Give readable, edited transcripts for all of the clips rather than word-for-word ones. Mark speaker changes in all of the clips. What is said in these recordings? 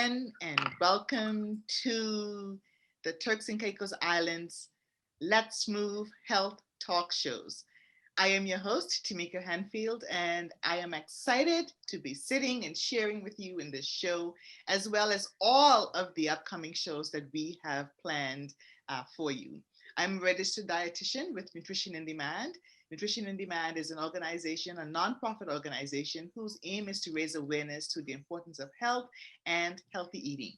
Speaker 1: again, and welcome to the Turks and Caicos Islands Let's Move Health Talk Shows. I am your host, Tamika Handfield, and I am excited to be sitting and sharing with you in this show, as well as all of the upcoming shows that we have planned for you. I'm a registered dietitian with Nutrition in Demand. Nutrition in Demand is an organization, a nonprofit organization whose aim is to raise awareness to the importance of health and healthy eating.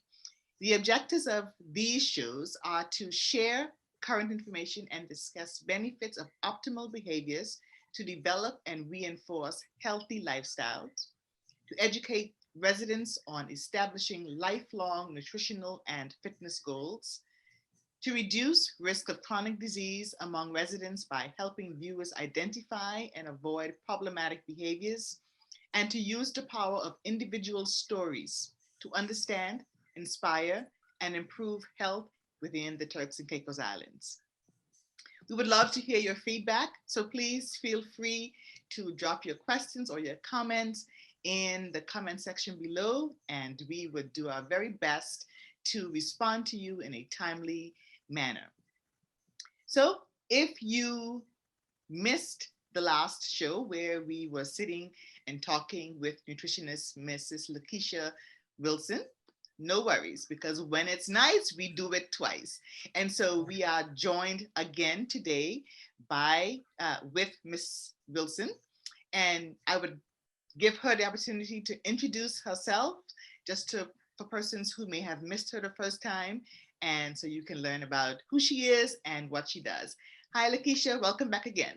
Speaker 1: The objectives of these shows are to share current information and discuss benefits of optimal behaviors to develop and reinforce healthy lifestyles, to educate residents on establishing lifelong nutritional and fitness goals, to reduce risk of chronic disease among residents by helping viewers identify and avoid problematic behaviors, and to use the power of individual stories to understand, inspire, and improve health within the Turks and Caicos Islands. We would love to hear your feedback, so please feel free to drop your questions or your comments in the comment section below, and we would do our very best to respond to you in a timely manner. So if you missed the last show where we were sitting and talking with nutritionist Mrs. Lakeisha Wilson, no worries, because when it's nice, we do it twice. And so we are joined again today by with Miss Wilson, and I would give her the opportunity to introduce herself for persons who may have missed her the first time, and so you can learn about who she is and what she does. Hi, Lakeisha, welcome back again.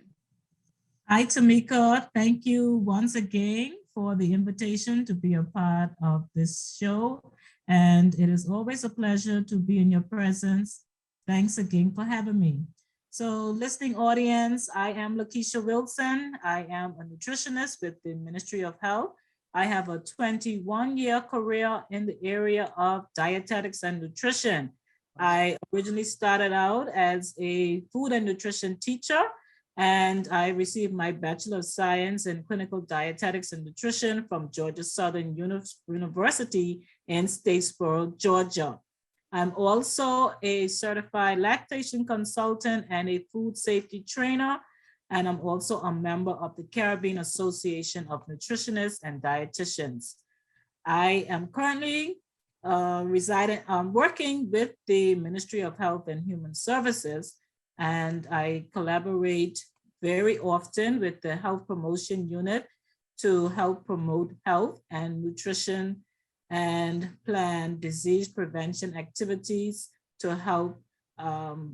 Speaker 2: Hi, Tamika. Thank you once again for the invitation to be a part of this show. And it is always a pleasure to be in your presence. Thanks again for having me. So listening audience, I am Lakeisha Wilson. I am a nutritionist with the Ministry of Health. I have a 21-year career in the area of dietetics and nutrition. I originally started out as a food and nutrition teacher, and I received my Bachelor of Science in Clinical Dietetics and Nutrition from Georgia Southern University in Statesboro, Georgia. I'm also a certified lactation consultant and a food safety trainer, and I'm also a member of the Caribbean Association of Nutritionists and Dietitians. I am currently working with the Ministry of Health and Human Services, and I collaborate very often with the Health Promotion Unit to help promote health and nutrition and plan disease prevention activities to help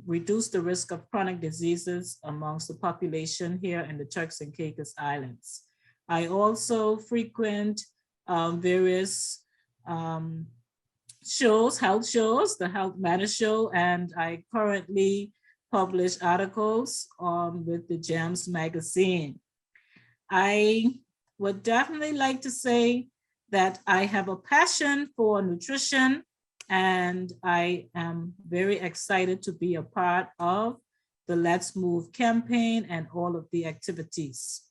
Speaker 2: reduce the risk of chronic diseases amongst the population here in the Turks and Caicos Islands. I also frequent various health shows, the Health Matters Show, and I currently publish articles with the GEMS magazine. I would definitely like to say that I have a passion for nutrition, and I am very excited to be a part of the Let's Move campaign and all of the activities.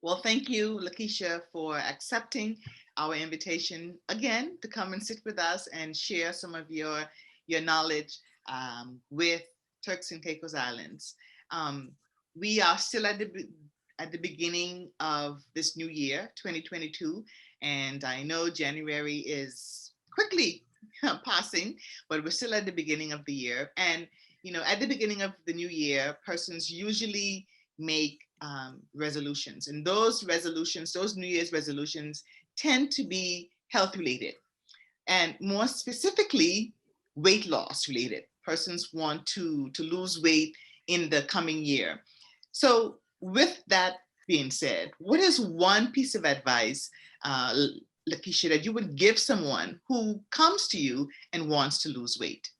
Speaker 1: Well, thank you, Lakeisha, for accepting our invitation again to come and sit with us and share some of your knowledge with Turks and Caicos Islands. We are still at the beginning of this new year, 2022, and I know January is quickly passing, but we're still at the beginning of the year. And at the beginning of the new year, persons usually make resolutions, and those New Year's resolutions, tend to be health related, and more specifically, weight loss related. Persons want to lose weight in the coming year. So with that being said, what is one piece of advice, Lakeisha, that you would give someone who comes to you and wants to lose weight?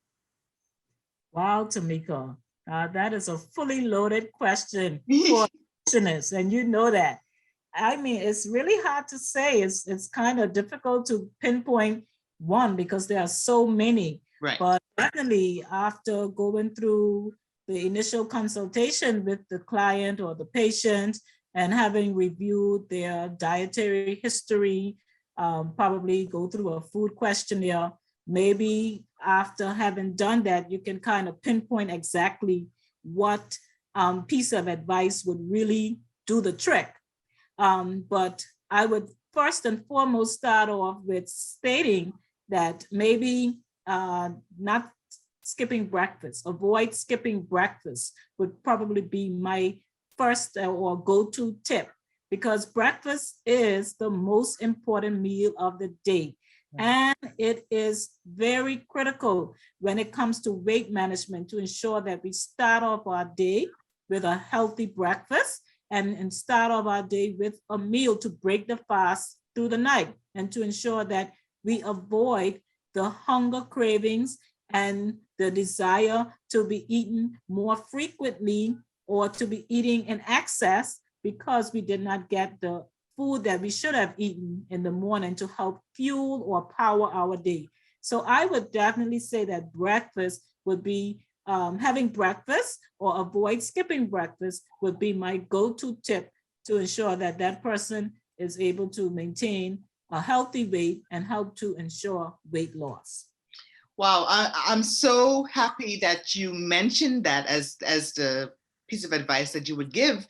Speaker 2: Wow, Tamika, that is a fully loaded question for nutritionists, and you know that. I mean, it's really hard to say. It's kind of difficult to pinpoint one because there are so many.
Speaker 1: Right.
Speaker 2: But definitely after going through the initial consultation with the client or the patient and having reviewed their dietary history, probably go through a food questionnaire. Maybe after having done that, you can kind of pinpoint exactly what piece of advice would really do the trick. But I would first and foremost start off with stating that maybe not skipping breakfast, avoid skipping breakfast would probably be my first or go-to tip, because breakfast is the most important meal of the day. And it is very critical when it comes to weight management to ensure that we start off our day with a healthy breakfast and start off our day with a meal to break the fast through the night, and to ensure that we avoid the hunger cravings and the desire to be eaten more frequently or to be eating in excess because we did not get the food that we should have eaten in the morning to help fuel or power our day. So I would definitely say that breakfast would be having breakfast or avoid skipping breakfast would be my go-to tip to ensure that that person is able to maintain a healthy weight and help to ensure weight loss.
Speaker 1: Wow, I'm so happy that you mentioned that as the piece of advice that you would give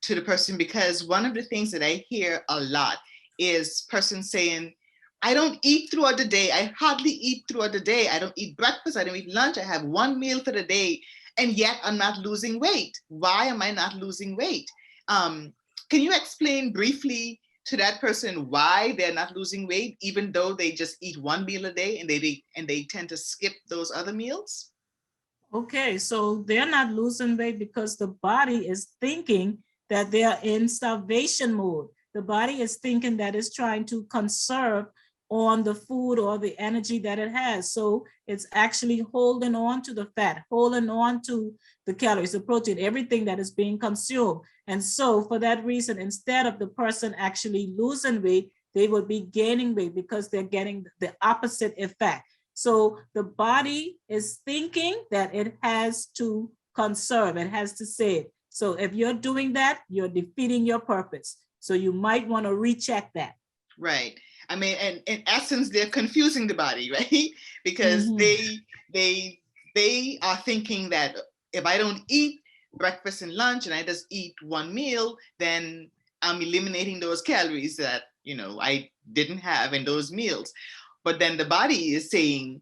Speaker 1: to the person, because one of the things that I hear a lot is persons saying, I don't eat throughout the day. I hardly eat throughout the day. I don't eat breakfast. I don't eat lunch. I have one meal for the day, and yet I'm not losing weight. Why am I not losing weight? Can you explain briefly to that person why they're not losing weight, even though they just eat one meal a day and they tend to skip those other meals?
Speaker 2: Okay, so they're not losing weight because the body is thinking that they are in starvation mode. The body is thinking that it's trying to conserve on the food or the energy that it has. So it's actually holding on to the fat, holding on to the calories, the protein, everything that is being consumed. And so for that reason, instead of the person actually losing weight, they will be gaining weight because they're getting the opposite effect. So the body is thinking that it has to conserve, it has to save. So if you're doing that, you're defeating your purpose. So you might want to recheck that.
Speaker 1: Right. I mean, and in essence, they're confusing the body, right? Because they are thinking that if I don't eat breakfast and lunch and I just eat one meal, then I'm eliminating those calories that, I didn't have in those meals. But then the body is saying,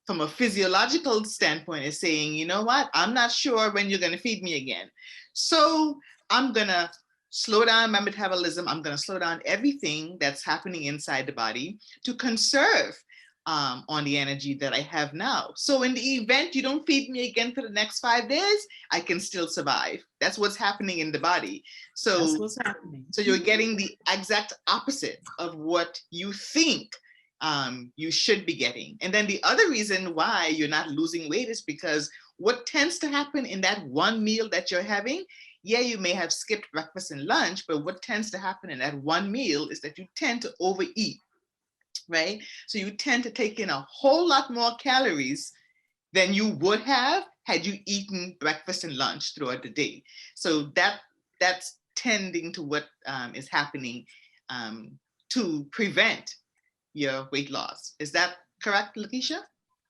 Speaker 1: from a physiological standpoint, is saying, you know what, I'm not sure when you're going to feed me again. So I'm going to slow down my metabolism. I'm going to slow down everything that's happening inside the body to conserve on the energy that I have now. So in the event you don't feed me again for the next 5 days, I can still survive. That's what's happening in the body. So
Speaker 2: that's what's happening.
Speaker 1: So you're getting the exact opposite of what you think you should be getting. And then the other reason why you're not losing weight is because what tends to happen in that one meal that you're having, yeah, you may have skipped breakfast and lunch, but what tends to happen in that one meal is that you tend to overeat, right? So you tend to take in a whole lot more calories than you would have had you eaten breakfast and lunch throughout the day. So that's tending to what is happening to prevent your weight loss. Is that correct, Lakeisha?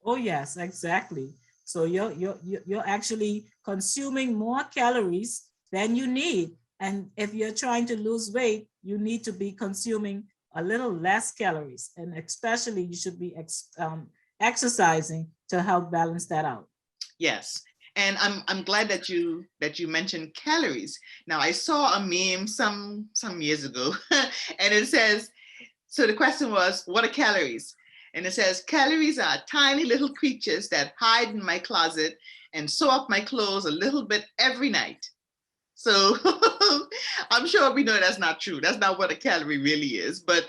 Speaker 2: Oh yes, exactly. So you're actually consuming more calories than you need. And if you're trying to lose weight, you need to be consuming a little less calories. And especially you should be exercising to help balance that out.
Speaker 1: Yes. And I'm glad that you mentioned calories. Now I saw a meme some years ago, and it says, so the question was, what are calories? And it says, calories are tiny little creatures that hide in my closet and sew up my clothes a little bit every night. So I'm sure we know that's not true. That's not what a calorie really is. But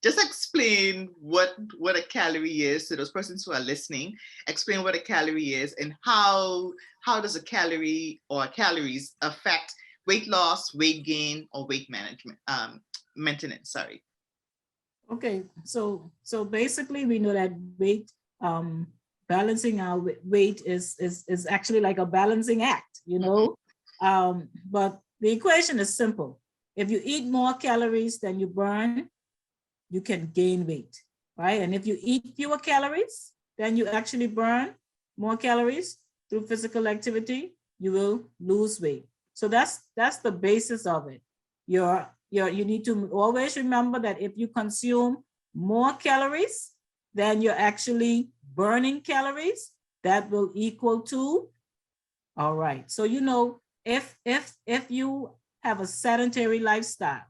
Speaker 1: just explain what a calorie is to those persons who are listening. Explain what a calorie is and how does a calorie or calories affect weight loss, weight gain, or weight management, maintenance, sorry.
Speaker 2: Okay, so basically we know that weight, balancing our weight is actually like a balancing act, but the equation is simple. If you eat more calories than you burn, you can gain weight, right? And if you eat fewer calories, then you actually burn more calories through physical activity, you will lose weight. So that's the basis of it. You need to always remember that if you consume more calories than you're actually burning calories, that will equal to, all right. So if you have a sedentary lifestyle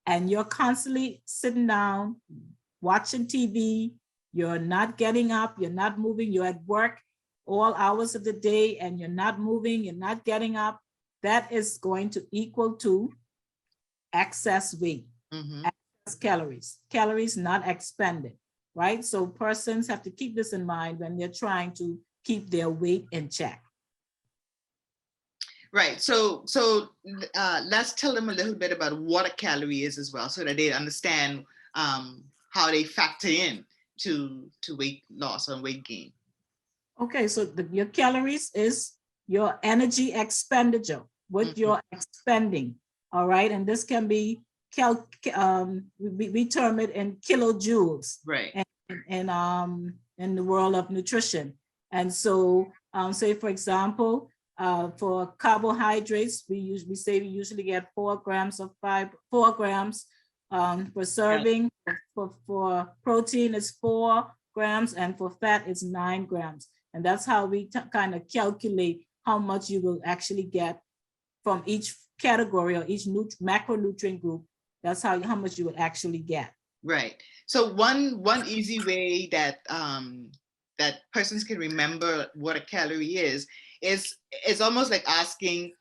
Speaker 2: and you're constantly sitting down, watching TV, you're not getting up, you're not moving, you're at work all hours of the day and you're not moving, you're not getting up, that is going to equal to excess weight, excess calories not expended, right? So persons have to keep this in mind when they're trying to keep their weight in check.
Speaker 1: Right. So let's tell them a little bit about what a calorie is as well, so that they understand how they factor in to weight loss or weight gain.
Speaker 2: Okay, so your calories is your energy expenditure, what you're expending, all right? And this can be, we term it in kilojoules,
Speaker 1: right?
Speaker 2: And in the world of nutrition. And so, say for example, for carbohydrates, we usually get 4 grams per serving. For protein, it's 4 grams, and for fat, it's 9 grams. And that's how we kind of calculate how much you will actually get from each category or each macronutrient group. That's how much you would actually get.
Speaker 1: Right. So one easy way that that persons can remember what a calorie is almost like asking,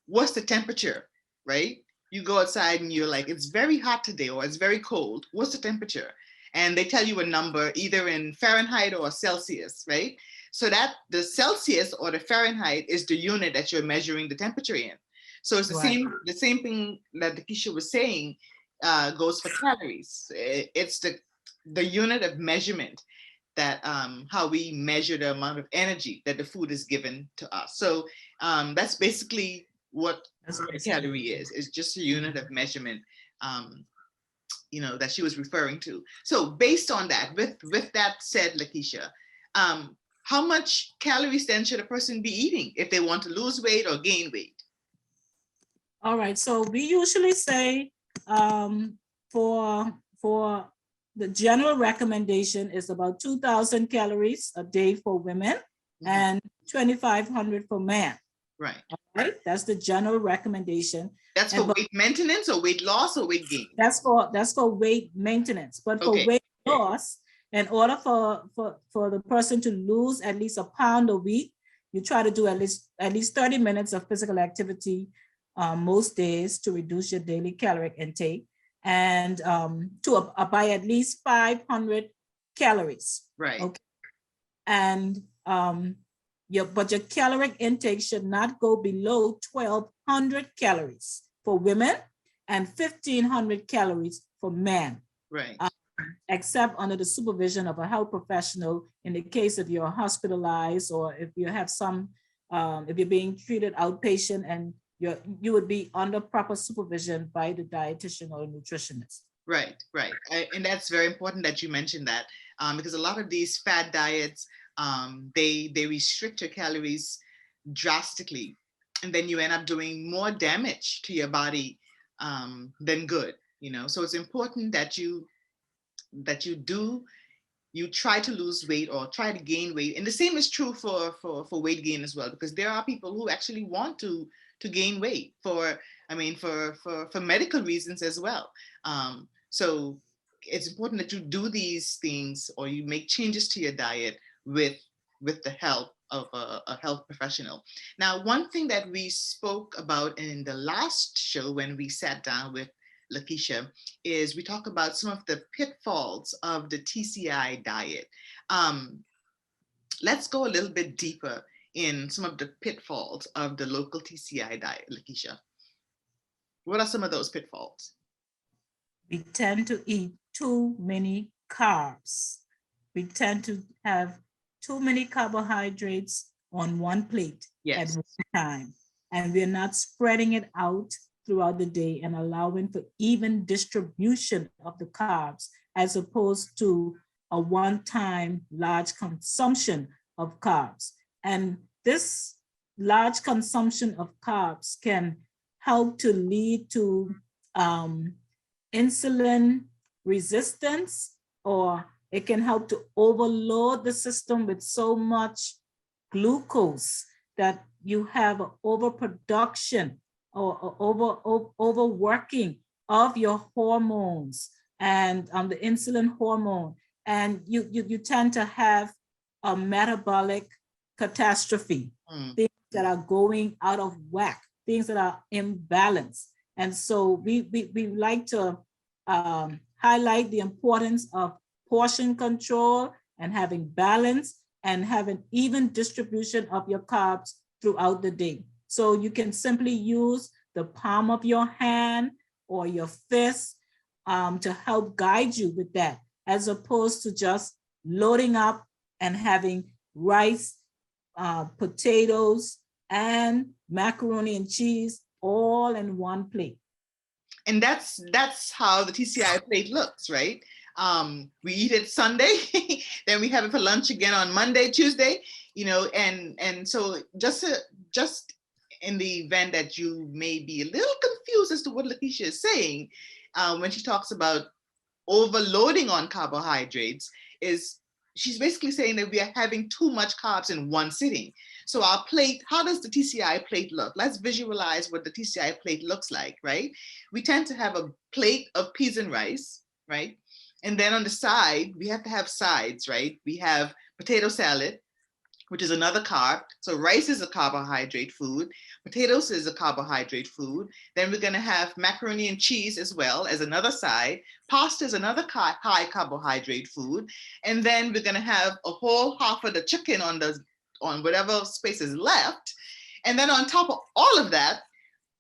Speaker 1: what's the temperature, right? You go outside and you're like, it's very hot today, or it's very cold. What's the temperature? And they tell you a number either in Fahrenheit or Celsius, right? So that the Celsius or the Fahrenheit is the unit that you're measuring the temperature in. So it's the same thing that Lakeisha was saying goes for calories. It's the unit of measurement that how we measure the amount of energy that the food is given to us. So that's basically what a calorie is. It's just a unit of measurement, that she was referring to. So based on that, with that said, Lakeisha, how much calories then should a person be eating if they want to lose weight or gain weight?
Speaker 2: All right, so we usually say for the general recommendation is about 2,000 calories a day for women and 2,500 for men.
Speaker 1: Right.
Speaker 2: All right, that's the general recommendation.
Speaker 1: That's for weight maintenance or weight loss or weight gain? That's
Speaker 2: for weight maintenance. But for weight loss, in order for the person to lose at least a pound a week, you try to do at least 30 minutes of physical activity most days to reduce your daily caloric intake, and by at least 500 calories.
Speaker 1: Right.
Speaker 2: Okay. And your caloric intake should not go below 1,200 calories for women and 1,500 calories for men.
Speaker 1: Right.
Speaker 2: Except under the supervision of a health professional in the case if you're hospitalized, or if you have if you're being treated outpatient, and you would be under proper supervision by the dietitian or nutritionist.
Speaker 1: Right. And that's very important that you mentioned that, because a lot of these fad diets, they restrict your calories drastically, and then you end up doing more damage to your body than good. So it's important that you try to lose weight or try to gain weight, and the same is true for weight gain as well, because there are people who actually want to gain weight for medical reasons as well. So it's important that you do these things, or you make changes to your diet with the help of a health professional. Now, one thing that we spoke about in the last show when we sat down with Lakeisha is we talk about some of the pitfalls of the TCI diet. Let's go a little bit deeper in some of the pitfalls of the local TCI diet, Lakeisha. What are some of those pitfalls?
Speaker 2: We tend to eat too many carbs. We tend to have too many carbohydrates on one plate at one time, and we're not spreading it out throughout the day and allowing for even distribution of the carbs as opposed to a one-time large consumption of carbs. And this large consumption of carbs can help to lead to insulin resistance, or it can help to overload the system with so much glucose that you have an overproduction or overworking of your hormones and the insulin hormone, and you tend to have a metabolic catastrophe, things that are going out of whack, things that are imbalanced. And so we like to highlight the importance of portion control and having balance and having even distribution of your carbs throughout the day. So you can simply use the palm of your hand or your fist to help guide you with that, as opposed to just loading up and having rice, potatoes, and macaroni and cheese all in one plate.
Speaker 1: And that's how the TCI plate looks, right? We eat it Sunday, then we have it for lunch again on Monday, Tuesday, and so just in the event that you may be a little confused as to what Lakeisha is saying, when she talks about overloading on carbohydrates, is she's basically saying that we are having too much carbs in one sitting. So our plate, how does the TCI plate look? Let's visualize what the TCI plate looks like, right? We tend to have a plate of peas and rice, right? And then on the side, we have to have sides, right? We have potato salad, which is another carb. So rice is a carbohydrate food. Potatoes is a carbohydrate food. Then we're gonna have macaroni and cheese as well as another side. Pasta is another high carbohydrate food. And then we're gonna have a whole half of the chicken on whatever space is left. And then on top of all of that,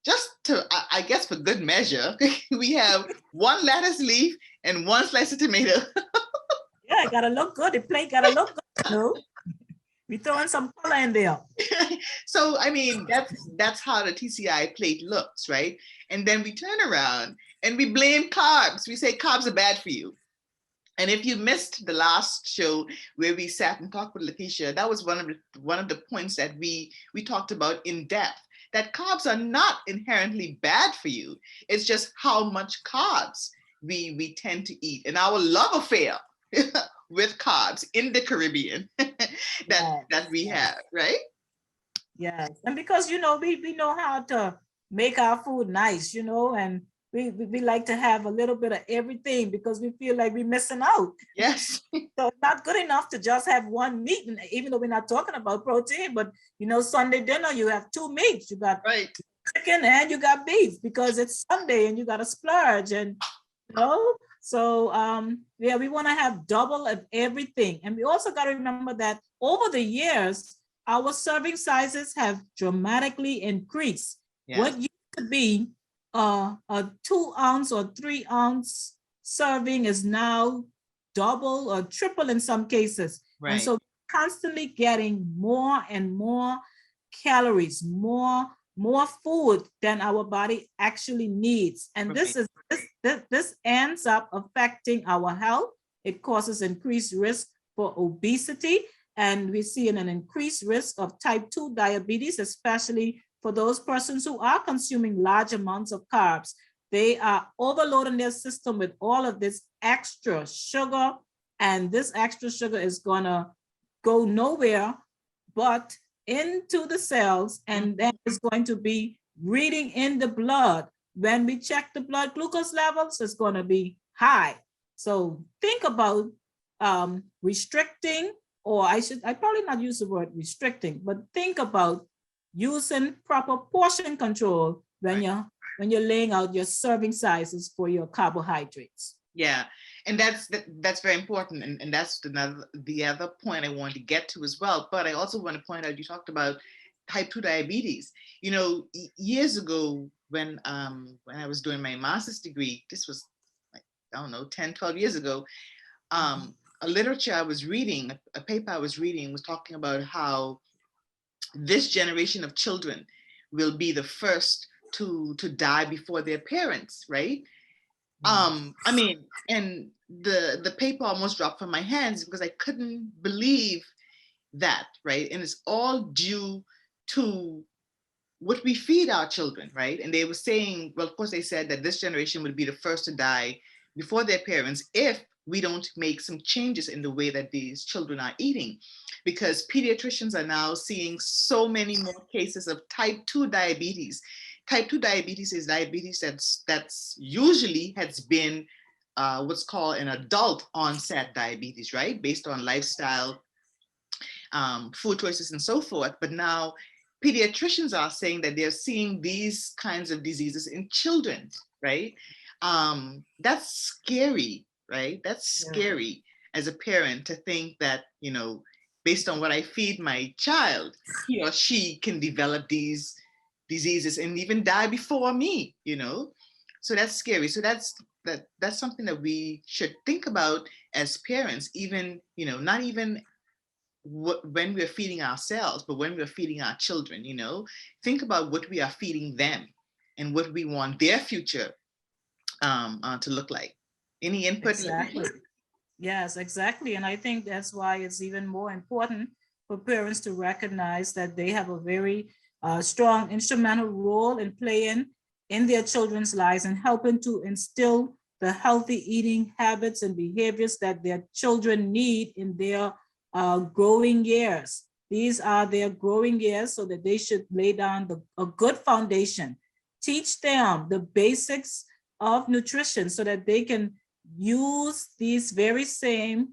Speaker 1: just to, I guess for good measure, we have one lettuce leaf and one slice of tomato.
Speaker 2: Yeah, it gotta look good. The plate gotta look good, no? We throwing some color in there.
Speaker 1: So, I mean, that's how the TCI plate looks, right? And then we turn around and we blame carbs. We say carbs are bad for you. And if you missed the last show where we sat and talked with Lakeisha, that was one of the points that we talked about in depth, that carbs are not inherently bad for you. It's just how much carbs we tend to eat, and our love affair with carbs in the Caribbean that we have, right?
Speaker 2: Yes, and because we know how to make our food nice, and we like to have a little bit of everything because we feel like we're missing out.
Speaker 1: Yes.
Speaker 2: So it's not good enough to just have one meat, and even though we're not talking about protein, but Sunday dinner you have two meats. You got chicken and you got beef because it's Sunday and you got to splurge, and so we want to have double of everything. And we also got to remember that over the years our serving sizes have dramatically increased. Yeah. What used to be a 2 ounce or 3 ounce serving is now double or triple in some cases. Right. And so constantly getting more and more calories, more food than our body actually needs. And this ends up affecting our health. It causes increased risk for obesity, and we see an increased risk of type 2 diabetes, especially for those persons who are consuming large amounts of carbs. They are overloading their system with all of this extra sugar, and this extra sugar is gonna go nowhere but into the cells, and then it's going to be reading in the blood. When we check the blood glucose levels, it's going to be high. So think about restricting, or I probably not use the word restricting, but think about using proper portion control when you're laying out your serving sizes for your carbohydrates.
Speaker 1: Yeah, and that's very important, and that's the other point I wanted to get to as well. But I also want to point out, you talked about type 2 diabetes. Years ago when I was doing my master's degree, this was, I don't know, 10, 12 years ago, a literature I was reading, a paper I was reading was talking about how this generation of children will be the first to die before their parents, right?
Speaker 2: Yes.
Speaker 1: I mean, and the paper almost dropped from my hands because I couldn't believe that, right? And it's all due to what we feed our children, right? And they were saying, well, of course, they said that this generation would be the first to die before their parents if we don't make some changes in the way that these children are eating. Because pediatricians are now seeing so many more cases of type 2 diabetes. Type 2 diabetes is diabetes that's usually has been what's called an adult onset diabetes, right? Based on lifestyle, food choices and so forth. But now pediatricians are saying that they're seeing these kinds of diseases in children, right? That's scary, right? That's
Speaker 2: Yeah.
Speaker 1: scary as a parent to think that, based on what I feed my child, he or she can develop these diseases and even die before me. So that's scary. So that's something that we should think about as parents, even, not even when we're feeding ourselves, but when we're feeding our children, think about what we are feeding them and what we want their future to look like. Any input, Lakeisha?
Speaker 2: Exactly. Yes, exactly. And I think that's why it's even more important for parents to recognize that they have a very strong instrumental role in playing in their children's lives and helping to instill the healthy eating habits and behaviors that their children need in their growing years. These are their growing years, so that they should lay down a good foundation. Teach them the basics of nutrition so that they can use these very same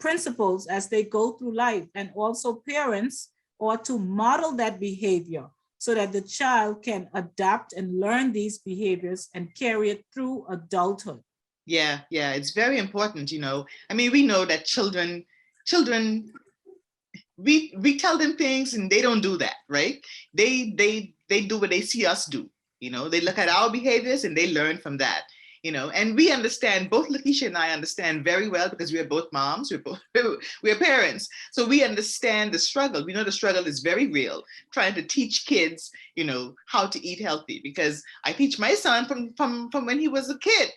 Speaker 2: principles as they go through life. And also parents ought to model that behavior so that the child can adapt and learn these behaviors and carry it through adulthood.
Speaker 1: Yeah, it's very important. I mean, we know that children, we tell them things and they don't do that, right? They do what they see us do. They look at our behaviors and they learn from that. And we understand, both Lakeisha and I understand very well, because we're both moms, we're parents. So we understand the struggle. We know the struggle is very real, trying to teach kids, how to eat healthy, because I teach my son from when he was a kid,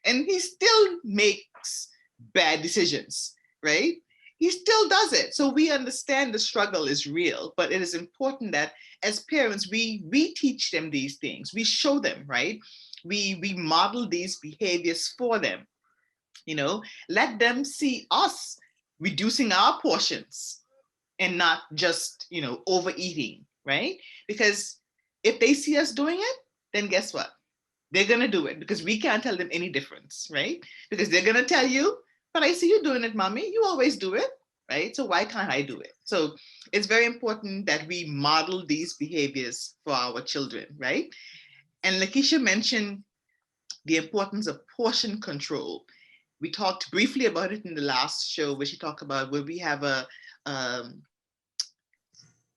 Speaker 1: and he still makes bad decisions, right? He still does it. So we understand the struggle is real, but it is important that as parents, we teach them these things. We show them, right? We model these behaviors for them. Let them see us reducing our portions and not just, overeating, right? Because if they see us doing it, then guess what? They're going to do it, because we can't tell them any difference, right? Because they're going to tell you, but I see you doing it, mommy. You always do it, right? So why can't I do it? So it's very important that we model these behaviors for our children, right? And Lakeisha mentioned the importance of portion control. We talked briefly about it in the last show, where she talked about where we have um,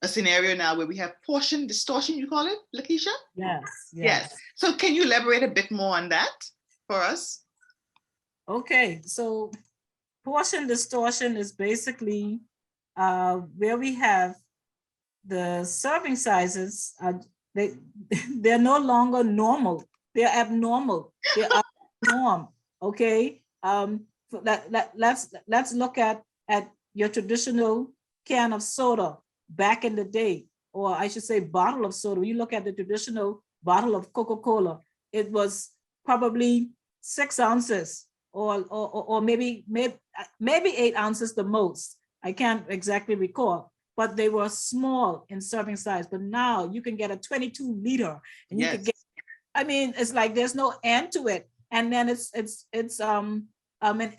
Speaker 1: a scenario now where we have portion distortion, you call it, Lakeisha?
Speaker 2: Yes,
Speaker 1: Yes.
Speaker 2: yes.
Speaker 1: So can you elaborate a bit more on that for us?
Speaker 2: Okay, so portion distortion is basically where we have the serving sizes they they're no longer normal. They're abnormal. They are norm. Okay. Let's look at your traditional can of soda back in the day, or I should say bottle of soda. You look at the traditional bottle of Coca-Cola, it was probably 6 ounces, or maybe 8 ounces the most. I can't exactly recall, but they were small in serving size. But now you can get a 22 liter, and you can get,
Speaker 1: Yes.
Speaker 2: I mean, it's like there's no end to it. And then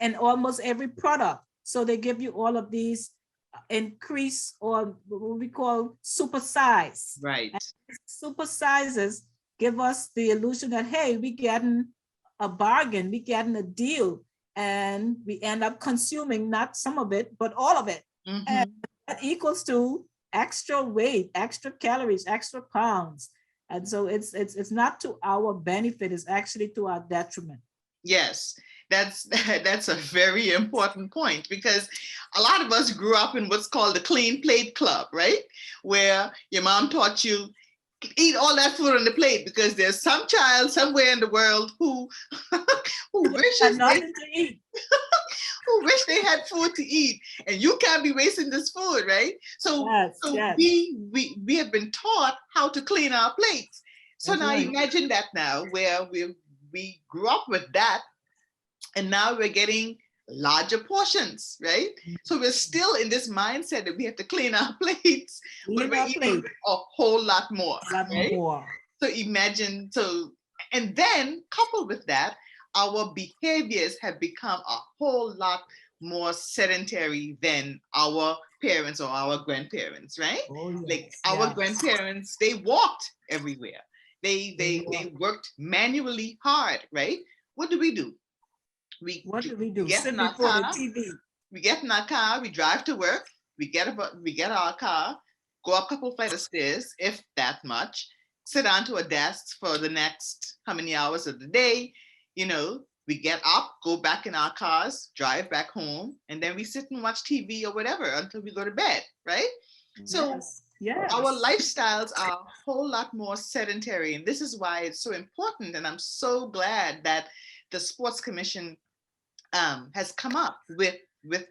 Speaker 2: in almost every product. So they give you all of these increase, or what we call super size.
Speaker 1: Right.
Speaker 2: And super sizes give us the illusion that, hey, we getting a bargain, we getting a deal, and we end up consuming not some of it, but all of it. And
Speaker 1: Mm-hmm.
Speaker 2: that equals to extra weight, extra calories, extra pounds. And so it's not to our benefit, it's actually to our detriment.
Speaker 1: Yes, that's a very important point, because a lot of us grew up in what's called the clean plate club, right? Where your mom taught you eat all that food on the plate, because there's some child somewhere in the world who who
Speaker 2: And
Speaker 1: wishes they
Speaker 2: nothing to eat.
Speaker 1: who wish they had food to eat, and you can't be wasting this food, right? So
Speaker 2: Yes,
Speaker 1: so
Speaker 2: yes,
Speaker 1: we have been taught how to clean our plates. So
Speaker 2: that's
Speaker 1: now
Speaker 2: right.
Speaker 1: imagine that now, where we grew up with that, and now we're getting larger portions, right? So we're still in this mindset that we have to clean our plates, but
Speaker 2: Clean
Speaker 1: we're
Speaker 2: our
Speaker 1: eating
Speaker 2: plate
Speaker 1: a whole lot more,
Speaker 2: a lot
Speaker 1: right?
Speaker 2: more.
Speaker 1: So imagine, and then coupled with that, our behaviors have become a whole lot more sedentary than our parents or our grandparents, right?
Speaker 2: Oh,
Speaker 1: Like
Speaker 2: yes,
Speaker 1: our
Speaker 2: yes.
Speaker 1: grandparents, they walked everywhere.
Speaker 2: They were.
Speaker 1: They worked manually hard, right? What do? We
Speaker 2: What do we do?
Speaker 1: get
Speaker 2: Sit
Speaker 1: in our
Speaker 2: before the
Speaker 1: car,
Speaker 2: TV.
Speaker 1: we drive to work, we get our car, go up a couple flight of stairs, if that much, sit down to a desk for the next how many hours of the day, you know, we get up, go back in our cars, drive back home, and then we sit and watch TV or whatever until we go to bed, right? So
Speaker 2: Yes,
Speaker 1: our
Speaker 2: yes.
Speaker 1: lifestyles are a whole lot more sedentary, and this is why it's so important. And I'm so glad that the Sports Commission has come up with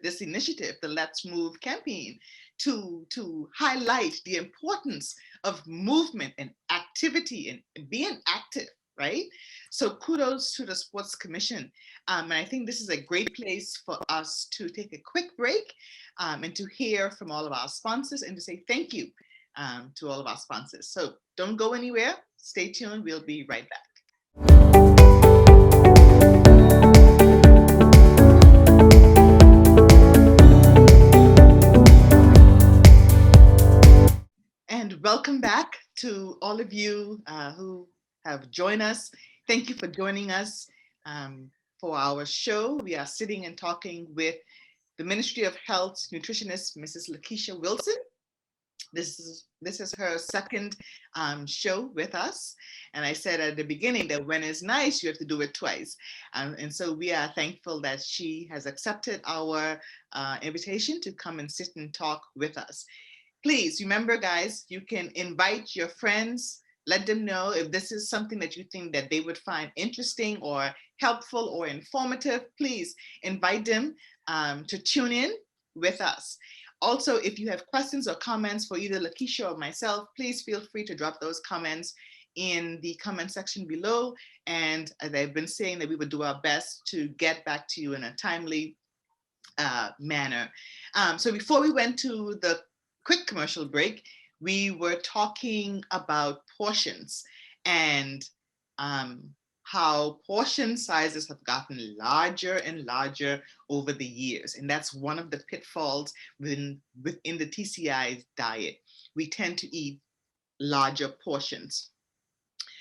Speaker 1: this initiative, the Let's Move campaign, to highlight the importance of movement and activity and being active, right? So kudos to the Sports Commission. And I think this is a great place for us to take a quick break, and to hear from all of our sponsors, and to say thank you, to all of our sponsors. So don't go anywhere. Stay tuned. We'll be right back. And welcome back to all of you, who have joined us. Thank you for joining us, for our show. We are sitting and talking with the Ministry of Health nutritionist, Mrs. Lakeisha Wilson. This is her second, show with us. And I said at the beginning that when it's nice, you have to do it twice. And so we are thankful that she has accepted our, invitation to come and sit and talk with us. Please remember, guys, you can invite your friends, let them know if this is something that you think that they would find interesting or helpful or informative. Please invite them, to tune in with us. Also, if you have questions or comments for either Lakeisha or myself, please feel free to drop those comments in the comment section below. And as I've been saying, that we would do our best to get back to you in a timely, manner. So before we went to the quick commercial break, we were talking about portions, and, um, how portion sizes have gotten larger and larger over the years. And that's one of the pitfalls within the TCI diet. We tend to eat larger portions.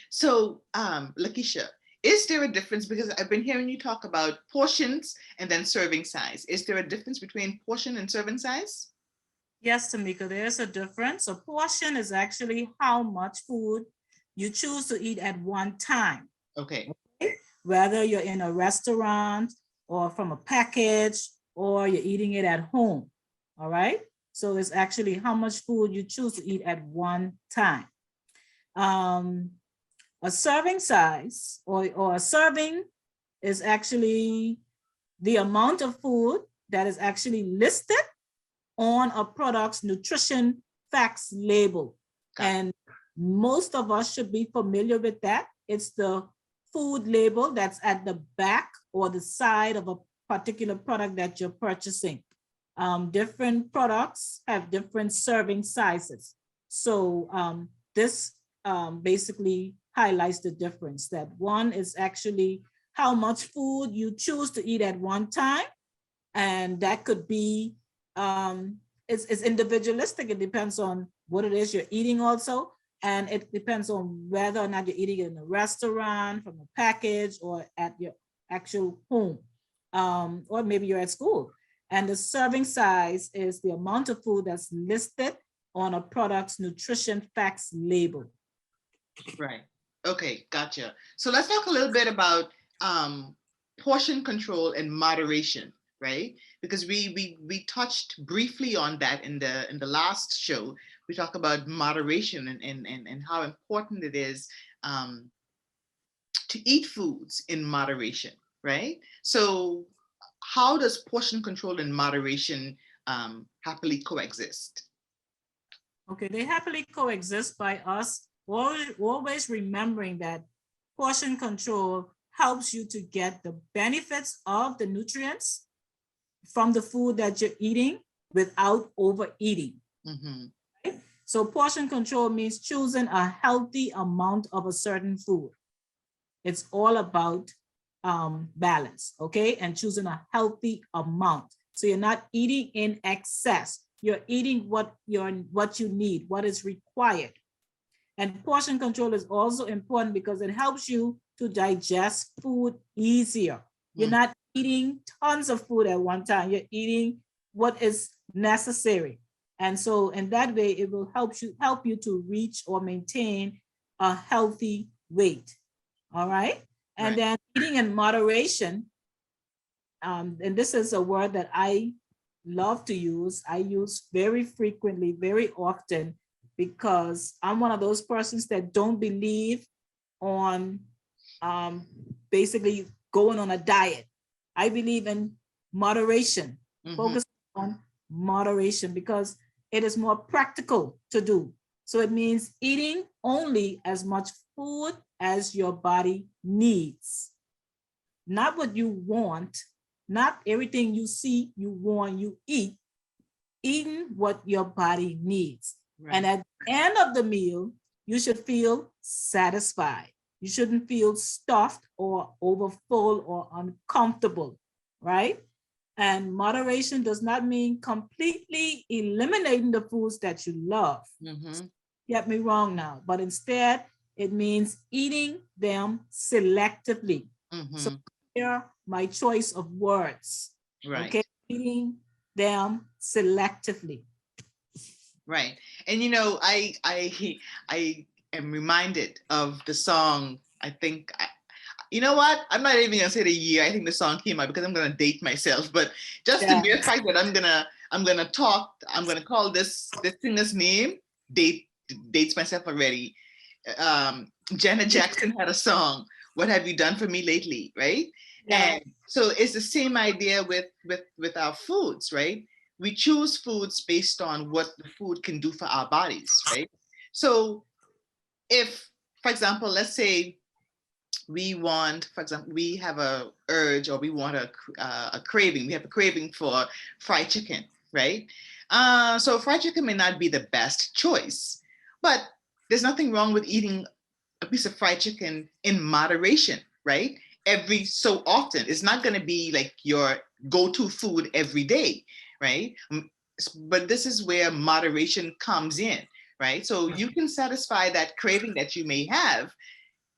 Speaker 1: So, Lakeisha, is there a difference? Because I've been hearing you talk about portions and then serving size. Is there a difference between portion and serving size?
Speaker 2: Yes, Tamika, there's a difference. A portion is actually how much food you choose to eat at one time,
Speaker 1: Okay.
Speaker 2: whether you're in a restaurant or from a package or you're eating it at home. All right. So it's actually how much food you choose to eat at one time. Um, a serving size or a serving is actually the amount of food that is actually listed on a product's nutrition facts label. And most of us should be familiar with that. It's the food label that's at the back or the side of a particular product that you're purchasing. Different products have different serving sizes. So this basically highlights the difference, that one is actually how much food you choose to eat at one time. And that could be, it's individualistic. It depends on what it is you're eating also. And it depends on whether or not you're eating it in a restaurant, from a package, or at your actual home. Or maybe you're at school. And the serving size is the amount of food that's listed on a product's nutrition facts label.
Speaker 1: Right. Okay, gotcha. So let's talk a little bit about, portion control and moderation, right? Because we touched briefly on that in the last show. We talk about moderation and how important it is um, to eat foods in moderation, right? So how does portion control and moderation happily coexist?
Speaker 2: Okay, they happily coexist by us always remembering that portion control helps you to get the benefits of the nutrients from the food that you're eating without overeating.
Speaker 1: Mm-hmm.
Speaker 2: Right? So portion control means choosing a healthy amount of a certain food. It's all about balance, okay? And choosing a healthy amount. So you're not eating in excess. You're eating what you need, what is required. And portion control is also important because it helps you to digest food easier. You're
Speaker 1: Mm-hmm.
Speaker 2: not eating tons of food at one time. You're eating what is necessary. And so in that way, it will help you to reach or maintain a healthy weight. All right. And
Speaker 1: Right.
Speaker 2: then eating in moderation. And this is a word that I love to use. I use very frequently, very often, because I'm one of those persons that don't believe on basically going on a diet. I believe in moderation,
Speaker 1: Mm-hmm.
Speaker 2: focus on moderation because it is more practical to do. So it means eating only as much food as your body needs, not what you want, not everything you see, you want, you eat, eating what your body needs.
Speaker 1: Right.
Speaker 2: And at the end of the meal, you should feel satisfied. You shouldn't feel stuffed or overfull or uncomfortable, right? And moderation does not mean completely eliminating the foods that you love.
Speaker 1: Mm-hmm.
Speaker 2: Get me wrong now, but instead it means eating them selectively. So
Speaker 1: Mm-hmm.
Speaker 2: here my choice of words,
Speaker 1: Right.
Speaker 2: okay? Eating them selectively.
Speaker 1: Right. And you know, I am reminded of the song. I think you know what? I'm not even gonna say the year. I think the song came out because I'm gonna date myself. But just the
Speaker 2: Yeah.
Speaker 1: mere fact that I'm gonna call this singer's name dates myself already. Janet Jackson had a song, "What Have You Done for Me Lately?" Right?
Speaker 2: Yeah.
Speaker 1: And so it's the same idea with our foods, right? We choose foods based on what the food can do for our bodies, right? So if, for example, let's say for example, we have a urge or we want a craving. We have a craving for fried chicken, right? So fried chicken may not be the best choice, but there's nothing wrong with eating a piece of fried chicken in moderation, right? Every so often. It's not going to be like your go-to food every day, right? But this is where moderation comes in, right? So you can satisfy that craving that you may have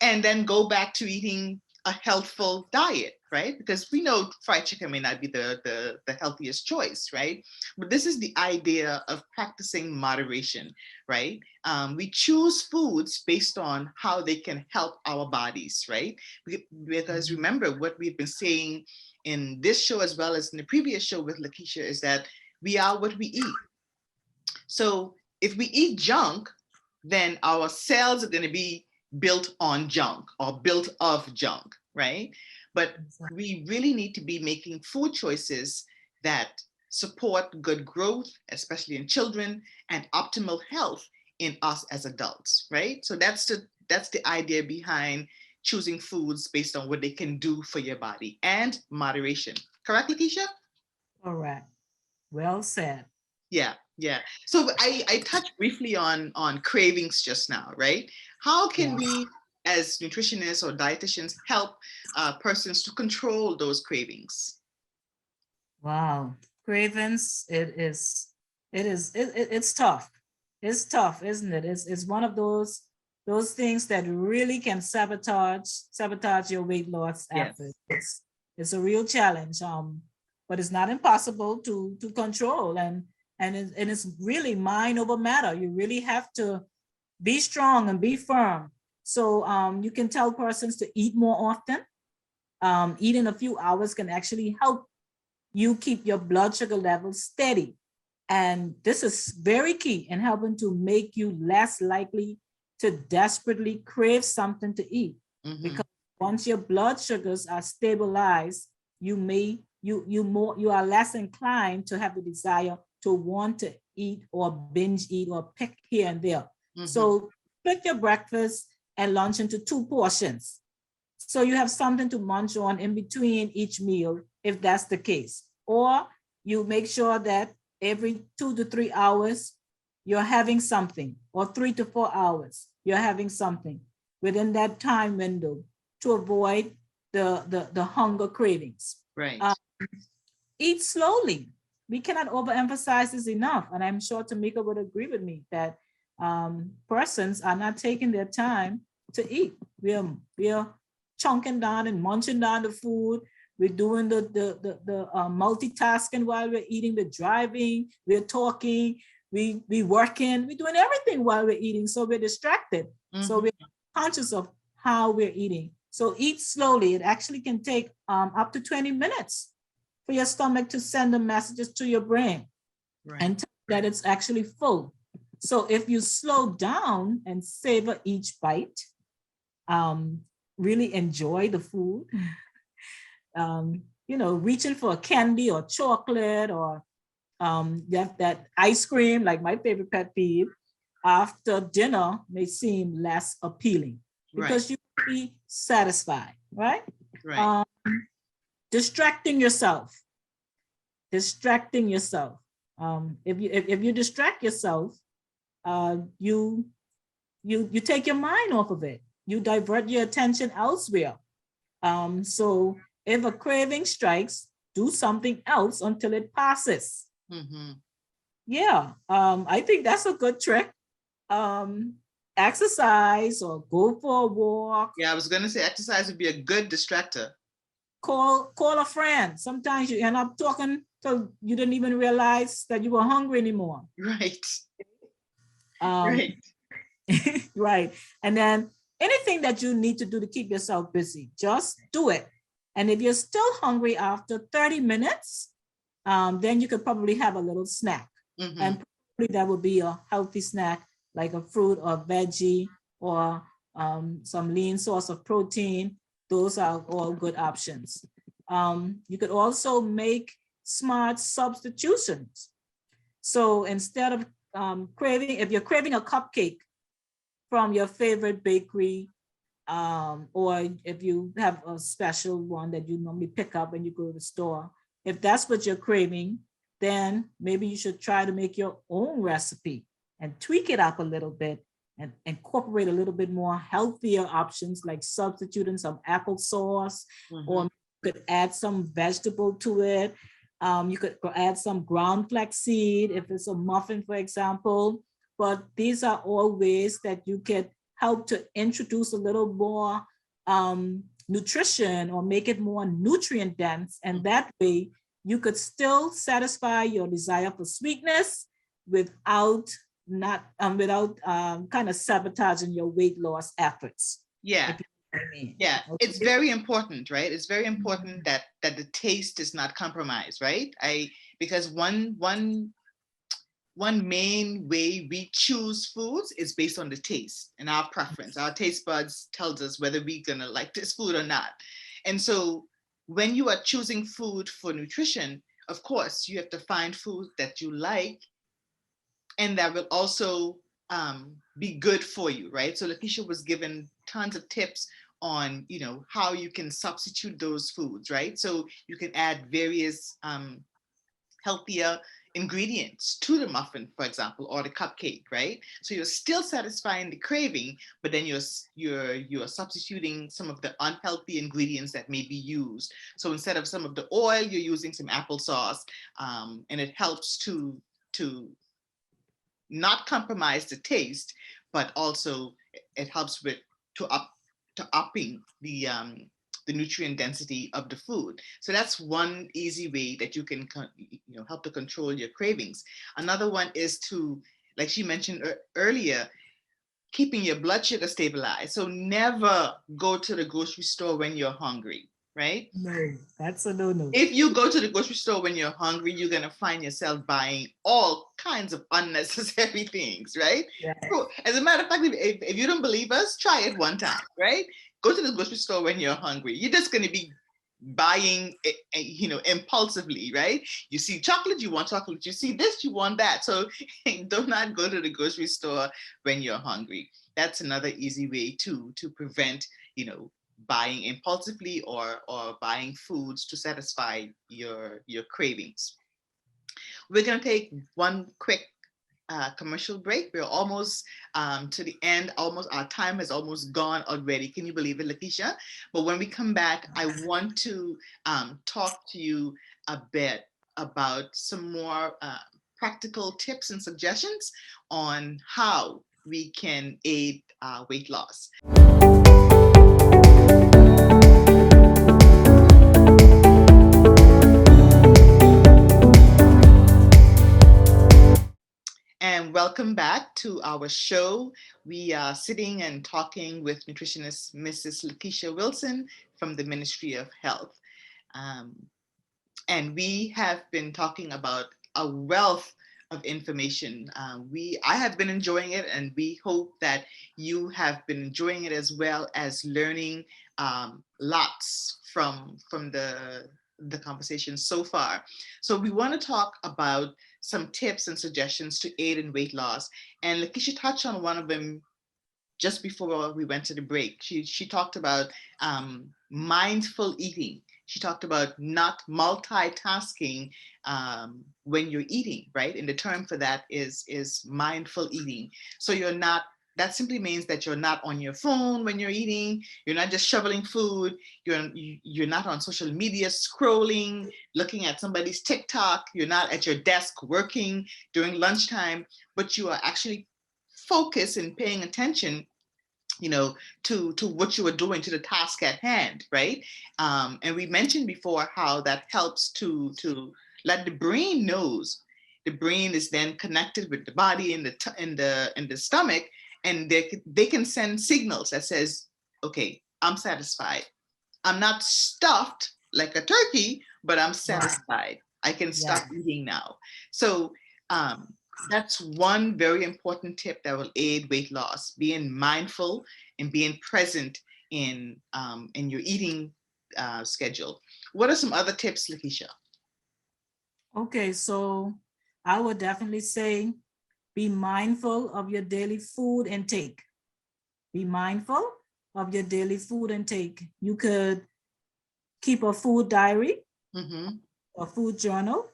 Speaker 1: and then go back to eating a healthful diet, right? Because we know fried chicken may not be the healthiest choice, right? But this is the idea of practicing moderation, right? We choose foods based on how they can help our bodies, right? Because remember what we've been saying in this show as well as in the previous show with Lakeisha is that we are what we eat. So if we eat junk, then our cells are going to be built on junk or built of junk, right? But we really need to be making food choices that support good growth, especially in children, and optimal health in us as adults, right? So that's the idea behind choosing foods based on what they can do for your body and moderation. Correct, Lakeisha?
Speaker 2: Correct. Well said.
Speaker 1: Yeah, yeah. So I touched briefly on cravings just now, right? How can
Speaker 2: Yeah.
Speaker 1: we, as nutritionists or dietitians, help persons to control those cravings?
Speaker 2: Wow. Cravens, it's tough. It's tough, isn't it? It's one of those things that really can sabotage your weight loss effort.
Speaker 1: Yes.
Speaker 2: It's a real challenge. But it's not impossible to control, and it's really mind over matter. You really have to be strong and be firm. So you can tell persons to eat more often. Eating a few hours can actually help you keep your blood sugar levels steady. And this is very key in helping to make you less likely to desperately crave something to eat. Because once your blood sugars are stabilized, you are less inclined to have the desire to want to eat or binge eat or pick here and there. So split your breakfast and lunch into 2 portions. So you have something to munch on in between each meal, if that's the case. Or you make sure that every 2 to 3 hours, you're having something, or 3 to 4 hours, you're having something within that time window to avoid the hunger cravings.
Speaker 1: Right.
Speaker 2: Eat slowly. We cannot overemphasize this enough. And I'm sure Tamika would agree with me that persons are not taking their time to eat. We are chunking down and munching down the food. We're doing the multitasking while we're eating, we're driving, we're talking, we working, we're doing everything while we're eating. So we're distracted. So we're conscious of how we're eating. So eat slowly. It actually can take up to 20 minutes for your stomach to send the messages to your brain and tell you that it's actually full. So if you slow down and savor each bite, really enjoy the food, reaching for a candy or chocolate or that ice cream, like my favorite pet peeve, after dinner may seem less appealing because you be satisfied, right? Distracting yourself. If you distract yourself, you take your mind off of it. You divert your attention elsewhere. So if a craving strikes, do something else until it passes. Yeah, I think that's a good trick. Exercise or go for a walk.
Speaker 1: Yeah, I was going to say exercise would be a good distractor.
Speaker 2: Call a friend. Sometimes you end up talking till you didn't even realize that you were hungry anymore.
Speaker 1: Right.
Speaker 2: Right. And then anything that you need to do to keep yourself busy, just do it. And if you're still hungry after 30 minutes, then you could probably have a little snack. And probably that would be a healthy snack, like a fruit or veggie or some lean source of protein. Those are all good options. You could also make smart substitutions. So instead of if you're craving a cupcake from your favorite bakery, or if you have a special one that you normally pick up when you go to the store, if that's what you're craving, then maybe you should try to make your own recipe and tweak it up a little bit and incorporate a little bit more healthier options, like substituting some applesauce, or you could add some vegetable to it. You could add some ground flaxseed if it's a muffin, for example. But these are all ways that you could help to introduce a little more nutrition or make it more nutrient dense. And that way you could still satisfy your desire for sweetness without kind of sabotaging your weight loss efforts.
Speaker 1: Yeah. Yeah, it's very important, right? It's very important that the taste is not compromised, right? Because one main way we choose foods is based on the taste and our preference. Our taste buds tells us whether we're gonna like this food or not. And so when you are choosing food for nutrition, of course, you have to find food that you like and that will also be good for you, right? So Lakeisha was given tons of tips on, how you can substitute those foods, right? So you can add various healthier ingredients to the muffin, for example, or the cupcake, right? So you're still satisfying the craving, but then you're substituting some of the unhealthy ingredients that may be used. So instead of some of the oil, you're using some applesauce, and it helps to not compromise the taste, but also it helps with upping the nutrient density of the food. So that's one easy way that you can help to control your cravings. Another one is to, like she mentioned earlier, keeping your blood sugar stabilized. So never go to the grocery store when you're hungry. right?
Speaker 2: No, that's a no-no.
Speaker 1: If you go to the grocery store when you're hungry, you're going to find yourself buying all kinds of unnecessary things, right?
Speaker 2: Yeah.
Speaker 1: So, as a matter of fact, if you don't believe us, try it one time, right? Go to the grocery store when you're hungry. You're just going to be buying, impulsively, right? You see chocolate, you want chocolate. You see this, you want that. So do not go to the grocery store when you're hungry. That's another easy way to prevent, buying impulsively or buying foods to satisfy your cravings. We're going to take one quick commercial break. We're almost to the end. Almost our time has almost gone already. Can you believe it, Lakeisha? But when we come back, I want to talk to you a bit about some more practical tips and suggestions on how we can aid weight loss. And welcome back to our show. We are sitting and talking with nutritionist Mrs. Lakeisha Wilson from the Ministry of Health. Um, and we have been talking about a wealth of information. I have been enjoying it, and we hope that you have been enjoying it as well as learning lots from the conversation so far. So we want to talk about some tips and suggestions to aid in weight loss, and Lakeisha touched on one of them just before we went to the break. She talked about mindful eating. She talked about not multitasking when you're eating, right? And the term for that is mindful eating. So you're not. That simply means that you're not on your phone when you're eating. You're not just shoveling food. You're not on social media scrolling, looking at somebody's TikTok. You're not at your desk working during lunchtime, but you are actually focus and paying attention to what you are doing, to the task at hand, right? And we mentioned before how that helps to let the brain knows. The brain is then connected with the body and the stomach, and they can send signals that says, okay, I'm satisfied. I'm not stuffed like a turkey, but I'm satisfied. I can
Speaker 2: Yeah.
Speaker 1: stop eating now. So um, that's one very important tip that will aid weight loss: being mindful and being present in your eating schedule. What are some other tips, Lakeisha?
Speaker 2: Okay, so I would definitely say be mindful of your daily food intake. Be mindful of your daily food intake. You could keep a food diary,
Speaker 1: Mm-hmm.
Speaker 2: a food journal.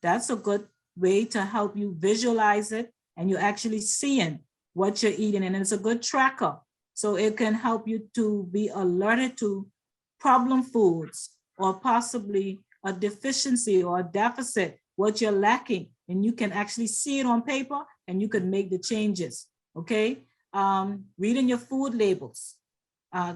Speaker 2: That's a good way to help you visualize it and you're actually seeing what you're eating. And it's a good tracker. So it can help you to be alerted to problem foods or possibly a deficiency or a deficit, what you're lacking. And you can actually see it on paper and you can make the changes. Okay. Reading your food labels.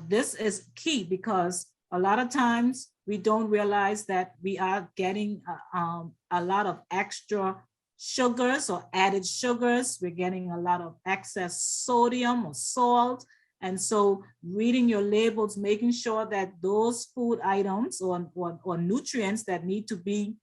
Speaker 2: This is key because a lot of times we don't realize that we are getting a lot of extra sugars or added sugars. We're getting a lot of excess sodium or salt. And so reading your labels, making sure that those food items or nutrients that need to be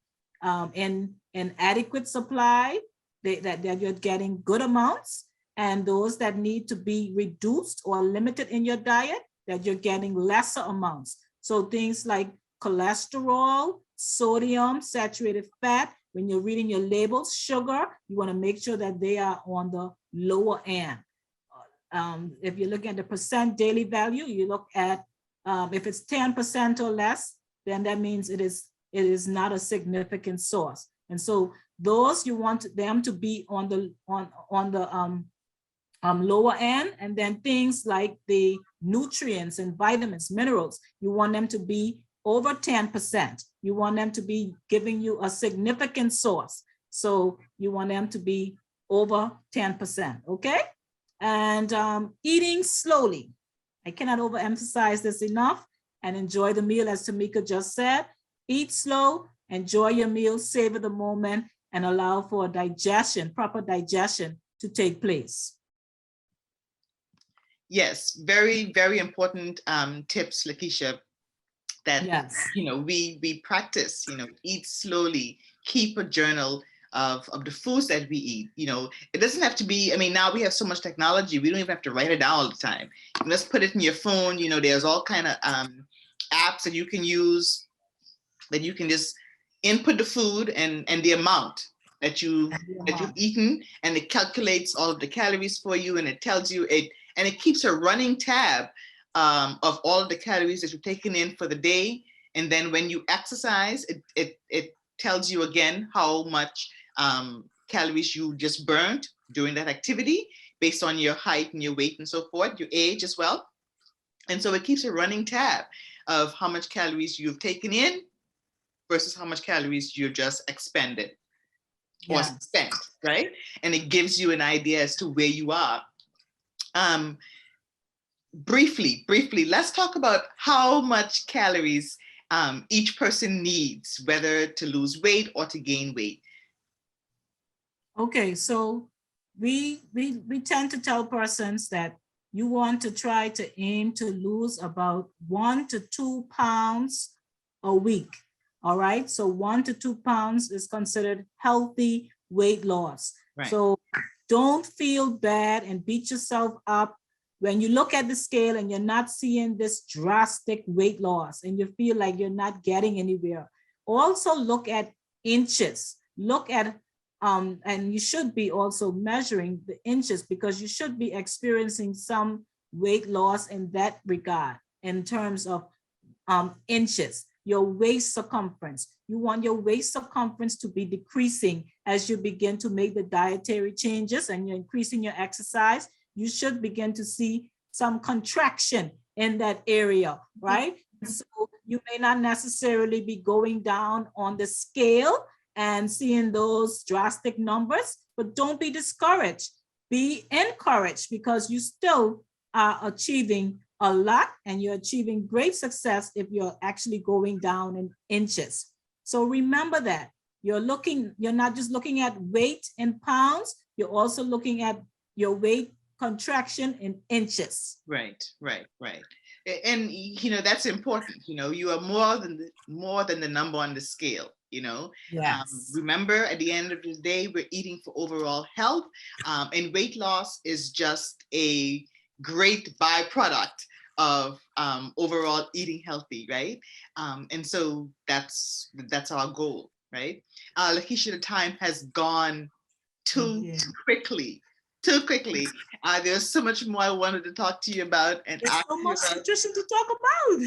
Speaker 2: in adequate supply, that you're getting good amounts, and those that need to be reduced or limited in your diet, that you're getting lesser amounts. So things like cholesterol, sodium, saturated fat, when you're reading your labels, sugar, you want to make sure that they are on the lower end. If you're looking at the percent daily value, you look at if it's 10% or less, then that means it is not a significant source. And so those, you want them to be on the lower end. And then things like the nutrients and vitamins, minerals, you want them to be over 10%. You want them to be giving you a significant source. So you want them to be over 10%, okay? And eating slowly. I cannot overemphasize this enough. And enjoy the meal, as Tamika just said. Eat slow, enjoy your meal, savor the moment, and allow for digestion, proper digestion to take place.
Speaker 1: Yes, very, very important tips, Lakeisha. that,
Speaker 2: Yes.
Speaker 1: we practice, eat slowly, keep a journal of the foods that we eat. It doesn't have to be, now we have so much technology, we don't even have to write it down all the time. You can just put it in your phone. There's all kind of apps that you can use, that you can just input the food and the amount that you've eaten, and it calculates all of the calories for you, and it tells you and it keeps a running tab of all of the calories that you've taken in for the day. And then when you exercise, it tells you again how much calories you just burned during that activity, based on your height and your weight and so forth, your age as well. And so it keeps a running tab of how much calories you've taken in versus how much calories you just expended or spent, right? And it gives you an idea as to where you are. Briefly, let's talk about how much calories each person needs, whether to lose weight or to gain weight.
Speaker 2: Okay, so we tend to tell persons that you want to try to aim to lose about 1 to 2 pounds a week. All right, so 1 to 2 pounds is considered healthy weight loss. Right. So don't feel bad and beat yourself up when you look at the scale and you're not seeing this drastic weight loss and you feel like you're not getting anywhere. Also look at inches. Look at and you should be also measuring the inches, because you should be experiencing some weight loss in that regard in terms of inches. Your waist circumference. You want your waist circumference to be decreasing as you begin to make the dietary changes and you're increasing your exercise. You should begin to see some contraction in that area, right? So you may not necessarily be going down on the scale and seeing those drastic numbers, but don't be discouraged. Be encouraged, because you still are achieving a lot and you're achieving great success if you're actually going down in inches. So remember that you're not just looking at weight in pounds, you're also looking at your weight contraction in inches.
Speaker 1: Right. And that's important. You are more than the number on the scale.
Speaker 2: Yes.
Speaker 1: Remember, at the end of the day, we're eating for overall health, and weight loss is just a great byproduct of overall eating healthy, right? And so that's our goal, right? Lakeisha, the time has gone too quickly. There's so much more I wanted to talk to you about, and
Speaker 2: there's so much nutrition to talk about.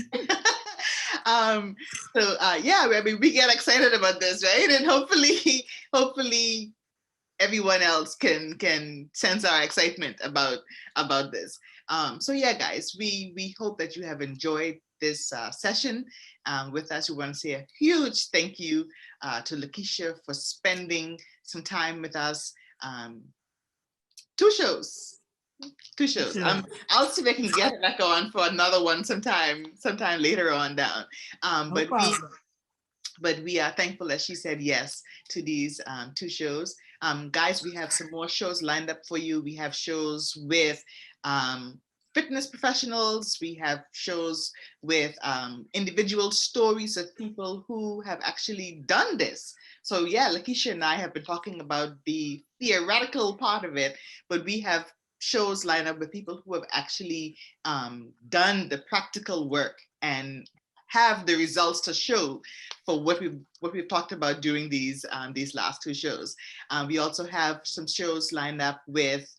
Speaker 1: We get excited about this, right? And hopefully everyone else can sense our excitement about this. Guys, we hope that you have enjoyed this session with us. We want to say a huge thank you to Lakeisha for spending some time with us. Two shows. I'll see if I can get it back on for another one sometime later on down. But we are thankful that she said yes to these 2 shows. Guys, we have some more shows lined up for you. We have shows with fitness professionals. We have shows with individual stories of people who have actually done this. So Lakeisha and I have been talking about the theoretical part of it, but we have shows lined up with people who have actually done the practical work and have the results to show for what we've talked about during these last 2 shows. We also have some shows lined up with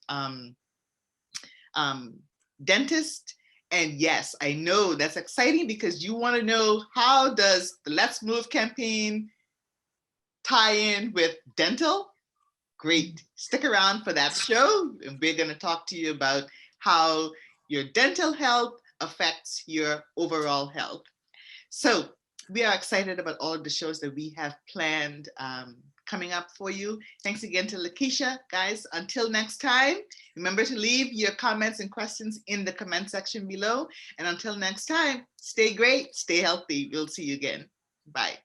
Speaker 1: dentists. And yes, I know that's exciting, because you want to know, how does the Let's Move campaign tie in with dental? Great. Stick around for that show, and we're going to talk to you about how your dental health affects your overall health. So we are excited about all of the shows that we have planned coming up for you. Thanks again to Lakeisha. Guys, until next time, remember to leave your comments and questions in the comment section below. And until next time, stay great, stay healthy. We'll see you again. Bye.